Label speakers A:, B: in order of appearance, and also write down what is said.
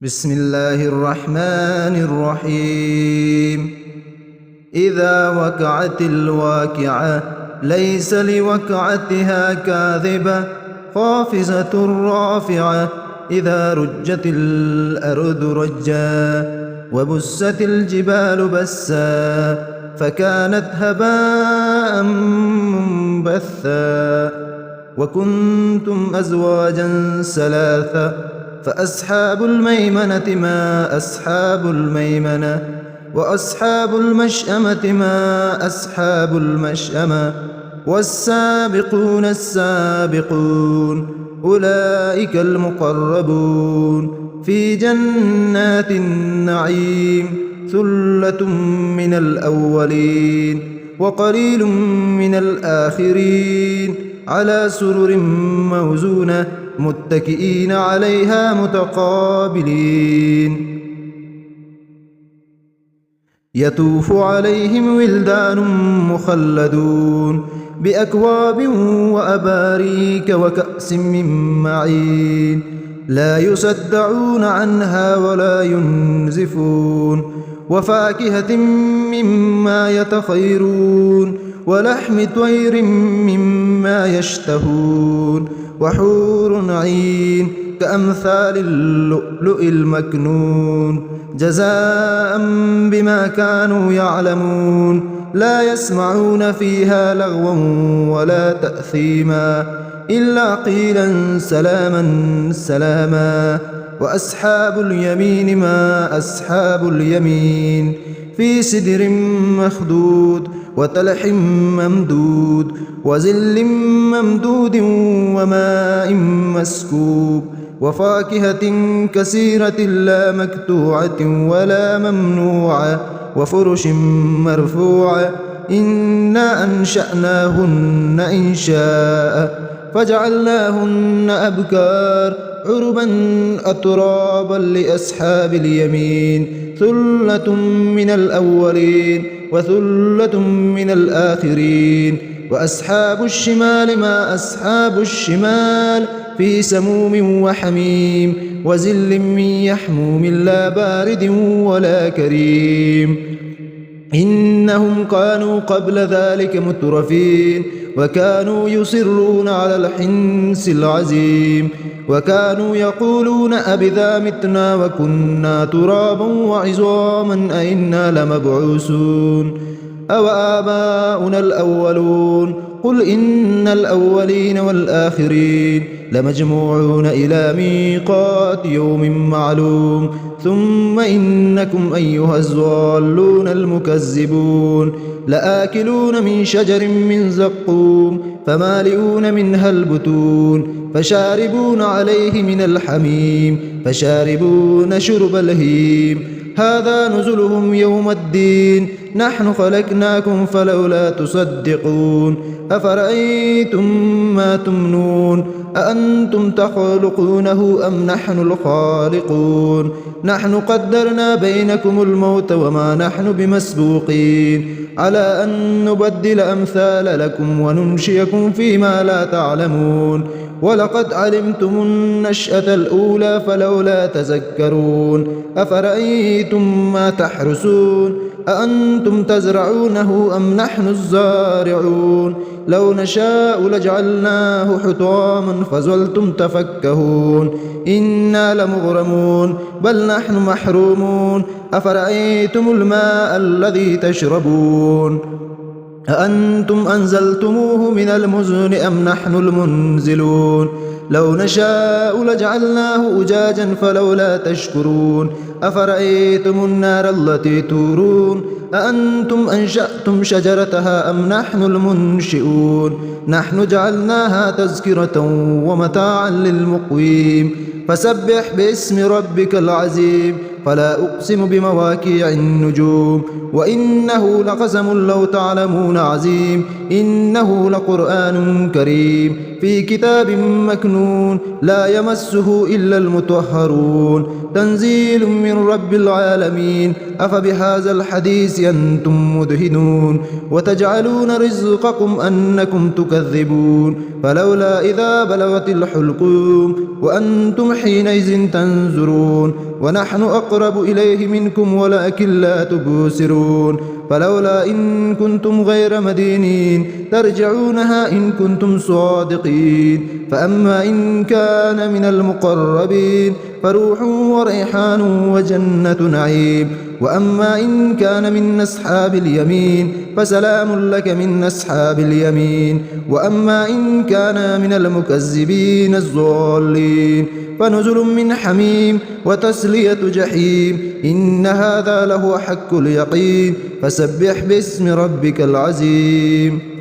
A: بسم الله الرحمن الرحيم. إذا وقعت الواقعة ليس لوقعتها كاذبة خافضة رافعة. إذا رجت الأرض رجا وبست الجبال بسا فكانت هباء منبثا وكنتم أزواجا ثلاثة فأصحاب الميمنة ما أصحاب الميمنة وأصحاب المشأمة ما أصحاب المشأمة والسابقون السابقون أولئك المقربون في جنات النعيم ثلة من الأولين وقليل من الآخرين على سرر موزونة متكئين عليها متقابلين يطوف عليهم ولدان مخلدون بأكواب وأباريك وكأس من معين لا يصدعون عنها ولا ينزفون وفاكهة مما يتخيرون ولحم طير مما يشتهون وحور عين كأمثال اللؤلؤ المكنون جزاء بما كانوا يعلمون لا يسمعون فيها لغوا ولا تأثيما إلا قيلا سلاما سلاما. وأصحاب اليمين ما أصحاب اليمين في سدر مخضود وطلح ممدود وظل ممدود وماء مسكوب وفاكهة كثيرة لا مقطوعة ولا ممنوعة وفرش مرفوعة إنا أنشأناهن إنشاء فجعلناهن أبكار عربا أترابا لأصحاب اليمين ثلة من الأولين وثلة من الآخرين. وأصحاب الشمال ما أصحاب الشمال في سموم وحميم وزل من يحموم لا بارد ولا كريم إنهم كانوا قبل ذلك مترفين وكانوا يصرون على الحنث العظيم وكانوا يقولون أبذا متنا وكنا ترابا وعظاما أئنا لمبعوثون أو آباؤنا الأولون قل إن الأولين والآخرين لمجموعون إلى ميقات يوم معلوم ثم إنكم أيها الضالون المكذبون لآكلون من شجر من زقوم فمالئون منها البطون فشاربون عليه من الحميم فشاربون شرب الهيم هذا نزلهم يوم الدين نحن خلقناكم فلولا تصدقون أفرأيتم ما تمنون أأنتم تخلقونه أم نحن الخالقون نحن قدرنا بينكم الموت وما نحن بمسبوقين على أن نبدل أمثال لكم وننشئكم فيما لا تعلمون ولقد علمتم النشأة الأولى فلولا تذكرون أفرأيتم ما تحرسون أأنتم تزرعونه أم نحن الزارعون لو نشاء لجعلناه حطاما فظلتم تفكهون إنا لمغرمون بل نحن محرومون أفرأيتم الماء الذي تشربون أأنتم أنزلتموه من المزن أم نحن المنزلون لو نشاء لجعلناه أجاجا فلولا تشكرون أفرأيتم النار التي تورون أأنتم أنشأتم شجرتها أم نحن المنشئون نحن جعلناها تذكرة ومتاعا للمقويم فسبح باسم ربك العظيم فلا أقسم بمواقع النجوم وإنه لقسم لو تعلمون عظيم إنه لقرآن كريم في كتاب مكنون لا يمسه إلا المطهرون تنزيل من رب العالمين أفبهذا الحديث أنتم مدهنون وتجعلون رزقكم أنكم تكذبون فلولا إذا بلغت الحلقوم وأنتم حينئذ تنظرون ونحن أقرب إليه منكم ولكن لا تبصرون فلولا إن كنتم غير مدينين ترجعونها إن كنتم صادقين فأما إن كان من المقربين فروح وريحان وجنة نعيم وأما إن كان من أصحاب اليمين فسلام لك من أصحاب اليمين وأما إن كان من المكذبين الضالين فنزل من حميم وتسلية جحيم إن هذا لهو حق اليقين فسبح باسم ربك العظيم.